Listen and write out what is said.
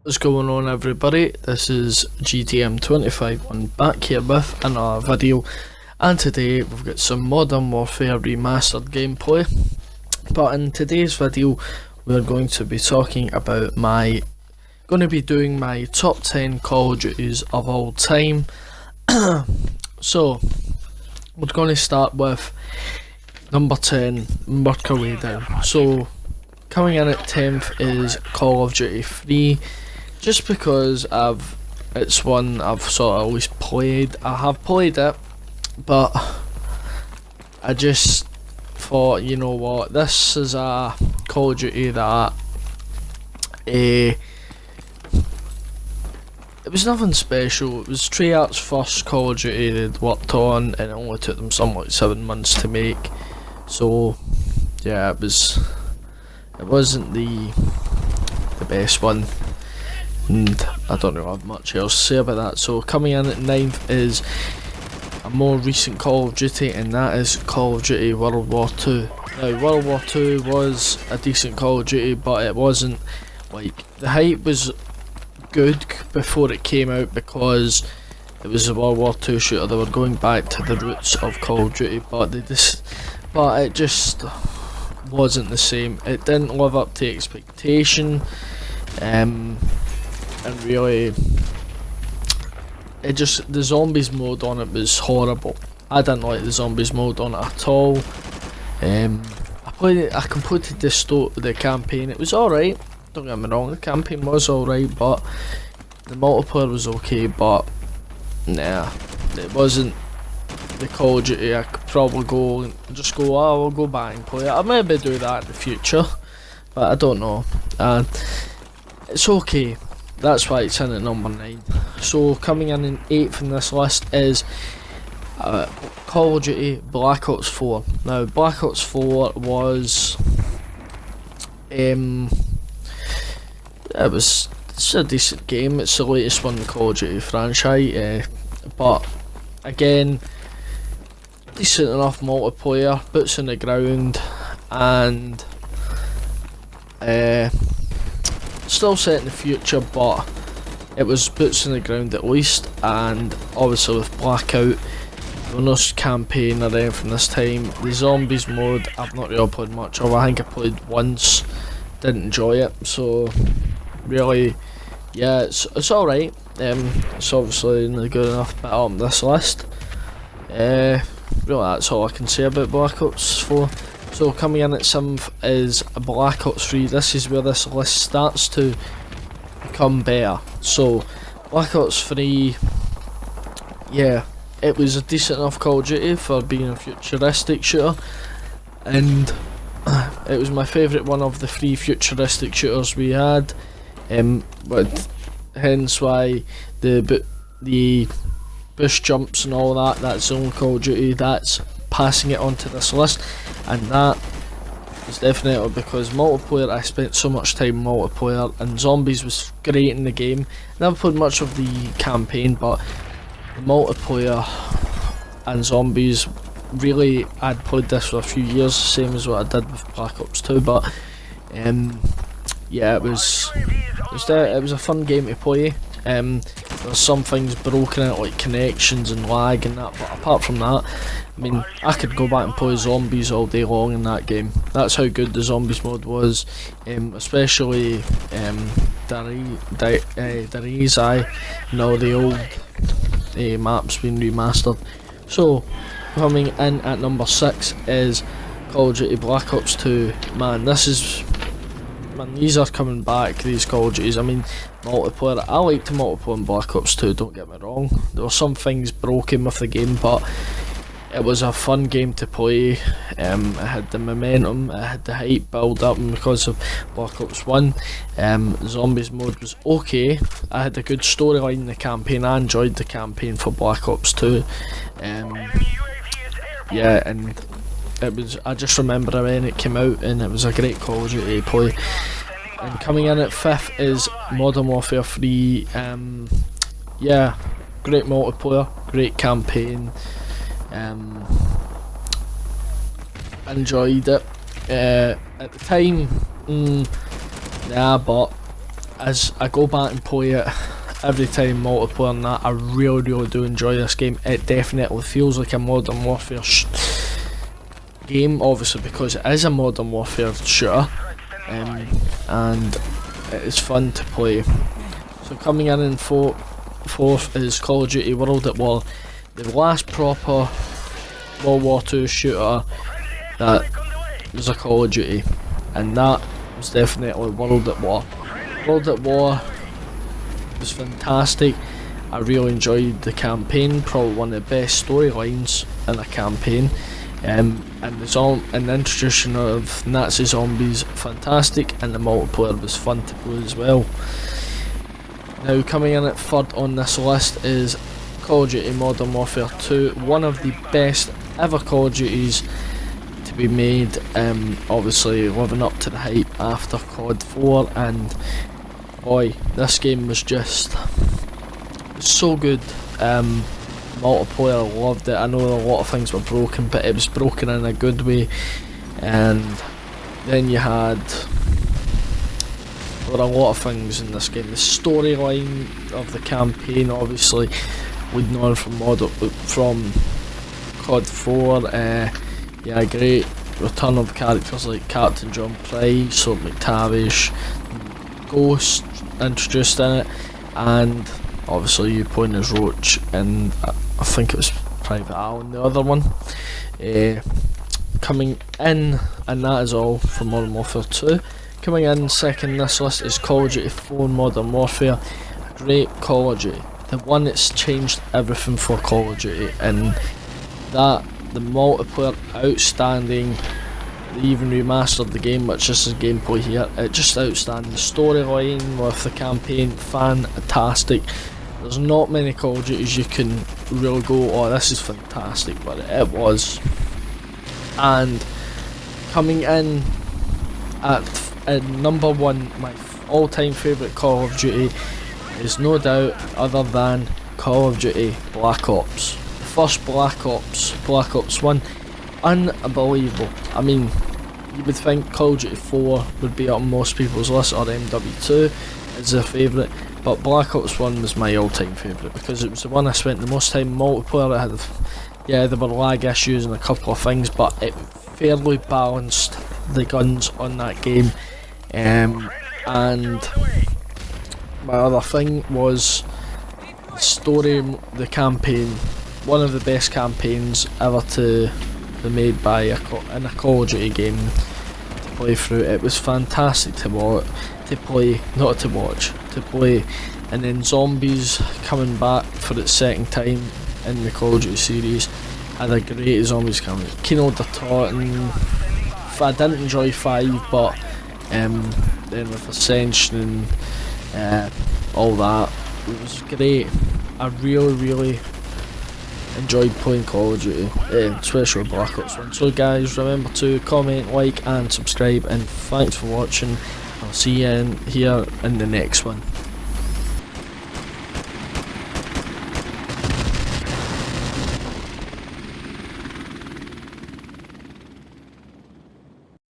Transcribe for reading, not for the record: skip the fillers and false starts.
What's going on, everybody? This is GTM25 back here with another video, and today we've got some Modern Warfare Remastered gameplay. But in today's video we're going to be talking about doing my top 10 Call of Duties of all time. So we're going to start with number 10, work our way down. So coming in at 10th is Call of Duty 3. Just because it's one I've sort of always played. I have played it, but I just thought, you know what, this is a Call of Duty that it was nothing special. It was Treyarch's first Call of Duty they'd worked on, and it only took them something like 7 months to make. So yeah, it wasn't the best one. And I don't really have much else to say about that. So coming in at 9th is a more recent Call of Duty, and that is Call of Duty World War 2. Now, World War 2 was a decent Call of Duty, but it wasn't, like, the hype was good before it came out because it was a World War 2 shooter. They were going back to the roots of Call of Duty, but it just wasn't the same. It didn't live up to expectation. And really, the zombies mode on it was horrible. I didn't like the zombies mode on it at all. I completed the campaign. It was alright, don't get me wrong, the campaign was alright, but the multiplayer was okay, but nah, it wasn't the Call of Duty I could probably oh, I'll go back and play it. I'll maybe do that in the future, but I don't know. It's okay. That's why it's in at number 9. So coming in 8th in this list is Call of Duty Black Ops 4. Now, Black Ops 4 was it's a decent game. It's the latest one in the Call of Duty franchise, but again, decent enough multiplayer, boots on the ground, and still set in the future, but it was boots on the ground at least. And obviously with Blackout, there was no campaign or anything this time. The zombies mode I've not really played much of. I think I played once, didn't enjoy it, so really, yeah, it's alright. It's obviously not good enough to put on this list. Really, that's all I can say about Black Ops 4. So coming in at 7th is Black Ops 3. This is where this list starts to become better. So Black Ops 3, yeah, it was a decent enough Call of Duty for being a futuristic shooter, and it was my favourite one of the 3 futuristic shooters we had, but hence why the bush jumps and all that, that's the only Call of Duty that's passing it onto this list. And that is definitely because multiplayer, I spent so much time multiplayer, and zombies was great in the game. Never played much of the campaign, but the multiplayer and zombies, really, I'd played this for a few years, same as what I did with Black Ops 2, but yeah, it was a fun game to play. There's some things broken in it, like connections and lag and that, but apart from that, I mean, I could go back and play zombies all day long in that game. That's how good the zombies mode was, especially Darizai, and all the old maps being remastered. So coming in at number 6 is Call of Duty Black Ops 2. Man, these are coming back, these Call of Duties. I mean, multiplayer, I liked the multiplayer in Black Ops 2, don't get me wrong. There were some things broken with the game, but it was a fun game to play. It had the momentum, it had the hype build up, and because of Black Ops 1, zombies mode was okay. I had a good storyline in the campaign. I enjoyed the campaign for Black Ops 2. Yeah, and I just remember when it came out, and it was a great Call of Duty to play. And coming in at 5th is Modern Warfare 3. Yeah, great multiplayer, great campaign. Enjoyed it. At the time, nah, but as I go back and play it every time, multiplayer and that, I really do enjoy this game. It definitely feels like a Modern Warfare game, obviously because it is a Modern Warfare shooter, and it is fun to play. So coming in fourth is Call of Duty World at War, the last proper World War II shooter that was a Call of Duty, and that was definitely World at War. World at War was fantastic. I really enjoyed the campaign, probably one of the best storylines in a campaign. And the introduction of Nazi zombies, fantastic, and the multiplayer was fun to play as well. Now coming in at third on this list is Call of Duty Modern Warfare 2, one of the best ever Call of Duties to be made, obviously living up to the hype after COD 4, and boy, this game was just so good. Multiplayer, loved it. I know a lot of things were broken, but it was broken in a good way. And then you had, there were a lot of things in this game. The storyline of the campaign, obviously we'd known from COD 4. Yeah, great return of characters like Captain John Price, Soap McTavish, Ghost introduced in it, and obviously you playing as Roach, and I think it was Private Allen, the other one. Coming in, and that is all for Modern Warfare 2. Coming in second this list is Call of Duty 4 Modern Warfare, a great Call of Duty, the one that's changed everything for Call of Duty, and that, the multiplayer, outstanding. They even remastered the game, which is the gameplay here. It just outstanding. The storyline with the campaign, fantastic. There's not many Call of Duties you can really go, oh this is fantastic, but it was. And coming in at number one, my all-time favourite Call of Duty is no doubt other than Call of Duty Black Ops. The first Black Ops 1, unbelievable. I mean, you would think Call of Duty 4 would be on most people's list, or MW2 is their favourite, but Black Ops 1 was my all-time favourite because it was the one I spent the most time multiplayer. It had, yeah, there were lag issues and a couple of things, but it fairly balanced the guns on that game. And my other thing was the story, the campaign, one of the best campaigns ever to be made by in a Call of Duty game to play through. It was fantastic to play, and then Zombies coming back for its second time in the Call of Duty series had a great Zombies coming. Kino der Toten, I didn't enjoy 5, but then with Ascension and all that, it was great. I really enjoyed playing Call of Duty, especially Black Ops 1. So guys, remember to comment, like and subscribe, and thanks for watching. I'll see you here in the next one.